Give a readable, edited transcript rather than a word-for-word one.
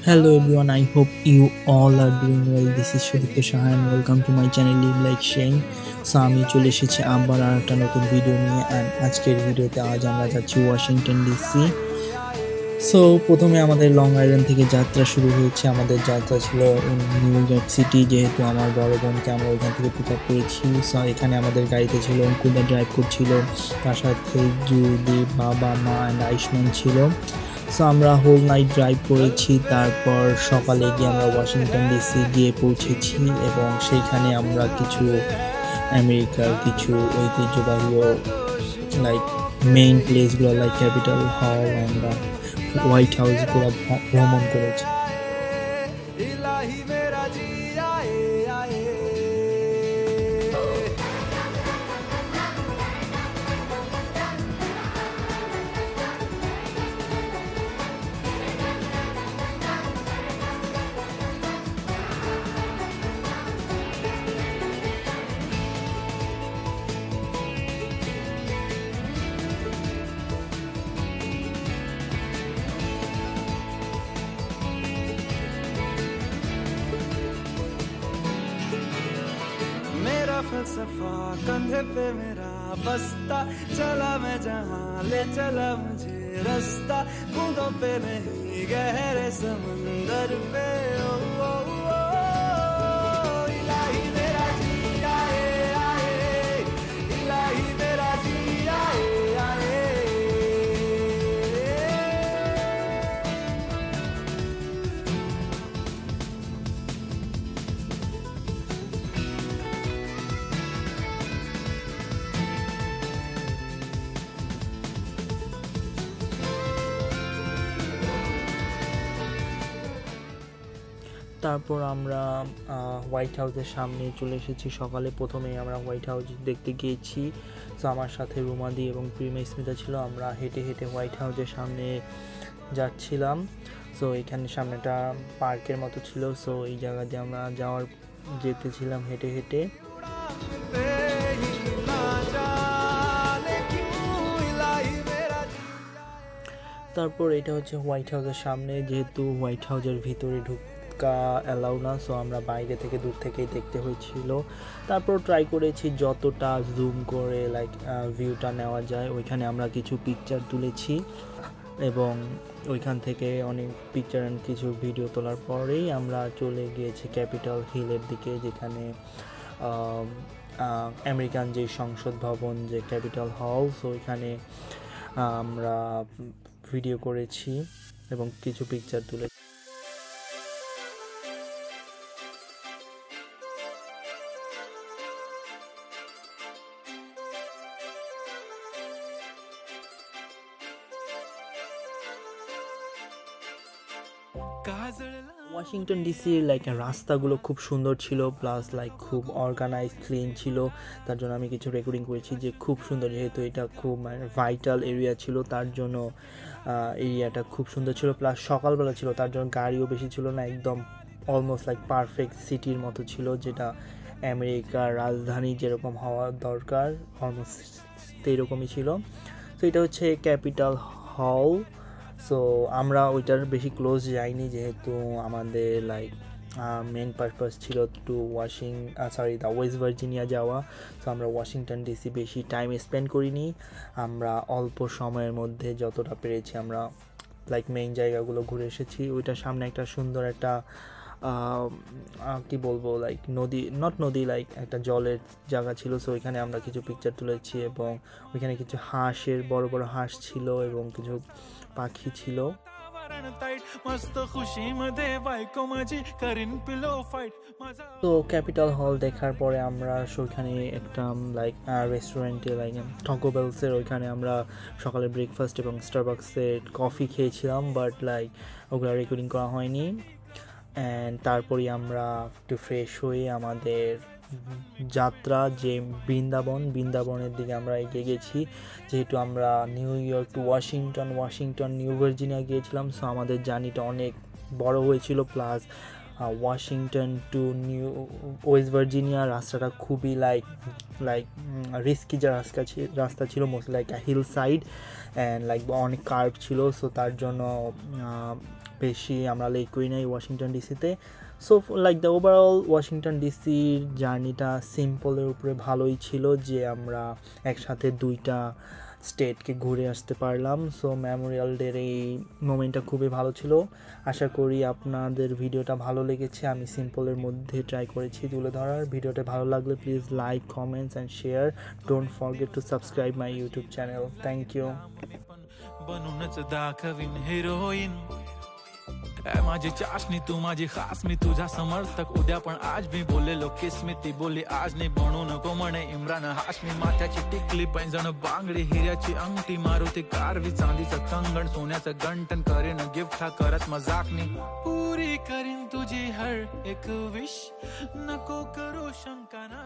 Hello everyone, I hope you all are doing well. This is Shudipto Shah and welcome to my channel Live Like Shane. So আমি চলে এসেছি আবার আর একটা নতুন video নিয়ে and আজকের ভিডিওতে আজ আমরা যাচ্ছি ওয়াশিংটন ডিসি। সো প্রথমে আমাদের লং আইল্যান্ড থেকে যাত্রা শুরু হয়েছে। আমাদের যাত্রা ছিল নিউ ইয়র্ক সিটি, যেহেতু আমার বড় বোনকে আমরা ওইখান থেকে পিক আপ করেছি। সো এখানে আমাদের গাড়িতে ছিল অঙ্কুদা ড্রাইভ করছিল, তার সাথে জুদি, বাবা, মা অ্যান্ড আয়ুষ্মান ছিল। সো আমরা হোল নাইট ড্রাইভ করেছি, তারপর সকালে গিয়ে আমরা ওয়াশিংটন ডিসি গিয়ে পৌঁছেছি এবং সেইখানে আমরা কিছু আমেরিকার কিছু ঐতিহ্যবাহী লাইক মেইন প্লেসগুলো like Capitol Hill and white হাউসগুলো ভ্রমণ করেছি। फलसफा कंधे पे मेरा बस्ता, चला मैं जहाँ ले चला मुझे रास्ता, बूंदों पे नहीं गहरे समंदर पे। ओ, ओ, ओ, इलाही मेरा जी आए आए, इलाही मेरा जी आए आए। তারপর আমরা হোয়াইট হাউসের সামনে চলে এসেছি। সকালে প্রথমেই আমরা হোয়াইট হাউস দেখতে গিয়েছি। তো আমার সাথে রুমাদি এবং প্রিমা স্মিতা ছিল। আমরা হেঁটে হেঁটে হোয়াইট হাউসের সামনে যাচ্ছিলাম। সো এখানে সামনেটা পার্কের মতো ছিল, সো এই জায়গা দিয়ে আমরা যেতেছিলাম হেঁটে হেঁটে। তারপর এটা হচ্ছে হোয়াইট হাউসের সামনে, যেহেতু হোয়াইট হাউসের ভিতরে অ্যালাউ না, সো আমরা বাইরে থেকে দূর থেকেই দেখতে হয়েছিল। তারপর ট্রাই করেছি যতটা জুম করে লাইক ভিউটা নেওয়া যায়। ওইখানে আমরা কিছু পিকচার তুলেছি এবং ওইখান থেকে অনেক পিকচার অ্যান্ড কিছু ভিডিও তোলার পরেই আমরা চলে গিয়েছি ক্যাপিটাল হিলের দিকে, যেখানে আমেরিকান যে সংসদ ভবন, যে ক্যাপিটাল হল, সো ওইখানে আমরা ভিডিও করেছি এবং কিছু পিকচার তুলে। ওয়াশিংটন ডিসির লাইক রাস্তাগুলো খুব সুন্দর ছিল, প্লাস লাইক খুব অর্গানাইজ ক্লিন ছিল। তার জন্য আমি কিছু রেকর্ডিং করেছি যে খুব সুন্দর, যেহেতু এটা খুব ভাইটাল এরিয়া ছিল, তার জন্য এরিয়াটা খুব সুন্দর ছিল। প্লাস সকালবেলা ছিল, তার জন্য গাড়িও বেশি ছিল না, একদম অলমোস্ট লাইক পারফেক্ট সিটির মতো ছিল, যেটা আমেরিকার রাজধানী যেরকম হওয়া দরকার অলমোস্ট এইরকমই ছিল। তো এটা হচ্ছে ক্যাপিটাল হল। সো আমরা ওইটার বেশি ক্লোজ যাইনি, যেহেতু আমাদের লাইক মেন পারপাস ছিল টু দ্য ওয়েস্ট ভার্জিনিয়া যাওয়া। সো আমরা ওয়াশিংটন ডিসি বেশি টাইম স্পেন্ড করিনি। আমরা অল্প সময়ের মধ্যে যতটা পেরেছি আমরা লাইক মেইন জায়গাগুলো ঘুরে এসেছি। ওইটার সামনে একটা সুন্দর একটা কি বলবো লাইক নদী লাইক একটা জলের জায়গা ছিল। সো ওইখানে আমরা কিছু পিকচার তুলেছি এবং ওইখানে কিছু বড় বড় হাঁস ছিল এবং কিছু পাখি ছিল। তো ক্যাপিটাল হল দেখার পরে আমরা ওইখানে একটা লাইক রেস্টুরেন্টে লাইক ট্যাকো বেলসের ওইখানে আমরা সকালে ব্রেকফাস্ট এবং স্টারবাকসের কফি খেয়েছিলাম, বাট লাইক ওগুলো রেকর্ডিং করা হয়নি। অ্যান্ড তারপরে আমরা একটু ফ্রেশ হয়ে আমাদের যাত্রা যে বৃন্দাবনের দিকে আমরা এগিয়ে গেছি। যেহেতু আমরা New York to Washington New Virginia গিয়েছিলাম, সো আমাদের জার্নিটা অনেক বড় হয়েছিল। Plus Washington to West Virginia রাস্তাটা খুবই লাইক রিস্কি রাস্তা ছিল, mostly like hill side and like অনেক কার্ভ ছিল। সো তার জন্য বেশি আমরা লেট করি নাই ওয়াশিংটন ডিসিতে। So like the overall Washington ডিসির জার্নিটা সিম্পলের উপরে ভালোই ছিল, যে আমরা একসাথে 2টা স্টেটকে ঘুরে আসতে পারলাম। সো মেমোরিয়াল ডের এই মোমেন্টটা খুবই ভালো ছিল। আশা করি আপনাদের ভিডিওটা ভালো লেগেছে। আমি সিম্পলের মধ্যে ট্রাই করেছি তুলে ধরার। ভিডিওটা ভালো লাগলে please like, comments and share. Don't forget to subscribe my YouTube channel. Thank you. बनूनच दाखवीन हिरोईन, माझी चाशनी तू माझी खास, मी तुझा समर्थक उद्या पण आज मी बोलेलो किस मी, ती बोली आज नाही बनू नको म्हणे इम्रान हाशमी, माथ्याची टिकली पैंजण बांगडी हिऱ्याची अंगठी, मारुती कारवी चांदीचं कंगण सोन्याचं गंटन, करेन गिफ्ट हा करत मजाकनी, पुरी करीन तुझी हर एक विश, नको करू शंका ना